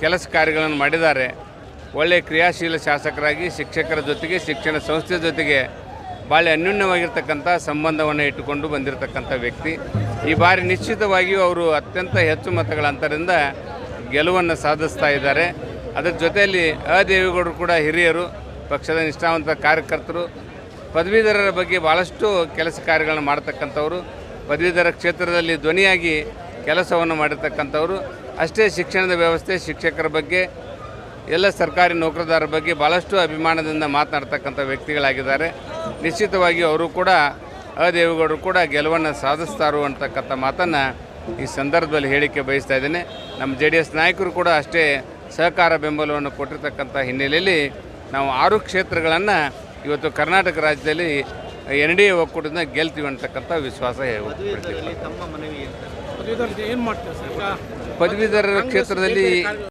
ಕೆಲಸ ಕಾರ್ಯಗಳನ್ನು ಮಾಡಿದ್ದಾರೆ. ಒಳ್ಳೆಯ ಕ್ರಿಯಾಶೀಲ ಶಾಸಕರಾಗಿ ಶಿಕ್ಷಕರ ಜೊತೆಗೆ ಶಿಕ್ಷಣ ಸಂಸ್ಥೆ ಜೊತೆಗೆ ಭಾಳ ಅನ್ಯೋನ್ಯವಾಗಿರ್ತಕ್ಕಂಥ ಸಂಬಂಧವನ್ನು ಇಟ್ಟುಕೊಂಡು ಬಂದಿರತಕ್ಕಂಥ ವ್ಯಕ್ತಿ. ಈ ಬಾರಿ ನಿಶ್ಚಿತವಾಗಿಯೂ ಅವರು ಅತ್ಯಂತ ಹೆಚ್ಚು ಮತಗಳ ಅಂತರದಿಂದ ಗೆಲುವನ್ನು ಸಾಧಿಸ್ತಾ ಇದ್ದಾರೆ. ಅದರ ಜೊತೆಯಲ್ಲಿ ದೇವೇಗೌಡರು ಕೂಡ ಹಿರಿಯರು, ಪಕ್ಷದ ನಿಷ್ಠಾವಂತ ಕಾರ್ಯಕರ್ತರು, ಪದವೀಧರರ ಬಗ್ಗೆ ಭಾಳಷ್ಟು ಕೆಲಸ ಕಾರ್ಯಗಳನ್ನು ಮಾಡ್ತಕ್ಕಂಥವ್ರು, ಪದವೀಧರ ಕ್ಷೇತ್ರದಲ್ಲಿ ಧ್ವನಿಯಾಗಿ ಕೆಲಸವನ್ನು ಮಾಡಿರ್ತಕ್ಕಂಥವ್ರು. ಅಷ್ಟೇ ಶಿಕ್ಷಣದ ವ್ಯವಸ್ಥೆ, ಶಿಕ್ಷಕರ ಬಗ್ಗೆ, ಎಲ್ಲ ಸರ್ಕಾರಿ ನೌಕರದಾರರ ಬಗ್ಗೆ ಭಾಳಷ್ಟು ಅಭಿಮಾನದಿಂದ ಮಾತನಾಡ್ತಕ್ಕಂಥ ವ್ಯಕ್ತಿಗಳಾಗಿದ್ದಾರೆ. ನಿಶ್ಚಿತವಾಗಿ ಅವರು ಕೂಡ ದೇವೇಗೌಡರು ಕೂಡ ಗೆಲುವನ್ನು ಸಾಧಿಸ್ತಾರೋ ಅಂತಕ್ಕಂಥ ಮಾತನ್ನು ಈ ಸಂದರ್ಭದಲ್ಲಿ ಹೇಳಿಕೆ ಬಯಸ್ತಾ ಇದ್ದೇನೆ. ನಮ್ಮ JDS ನಾಯಕರು ಕೂಡ ಅಷ್ಟೇ ಸಹಕಾರ ಬೆಂಬಲವನ್ನು ಕೊಟ್ಟಿರ್ತಕ್ಕಂಥ ಹಿನ್ನೆಲೆಯಲ್ಲಿ ನಾವು 6 ಕ್ಷೇತ್ರಗಳನ್ನು ಇವತ್ತು ಕರ್ನಾಟಕ ರಾಜ್ಯದಲ್ಲಿ NDA ಒಕ್ಕೂಟದಿಂದ ಗೆಲ್ತೀವಿ ಅಂತಕ್ಕಂಥ ವಿಶ್ವಾಸ ಪದವೀಧರರ ಕ್ಷೇತ್ರದಲ್ಲಿ ಪದವೀಧರರ ಕ್ಷೇತ್ರದಲ್ಲಿ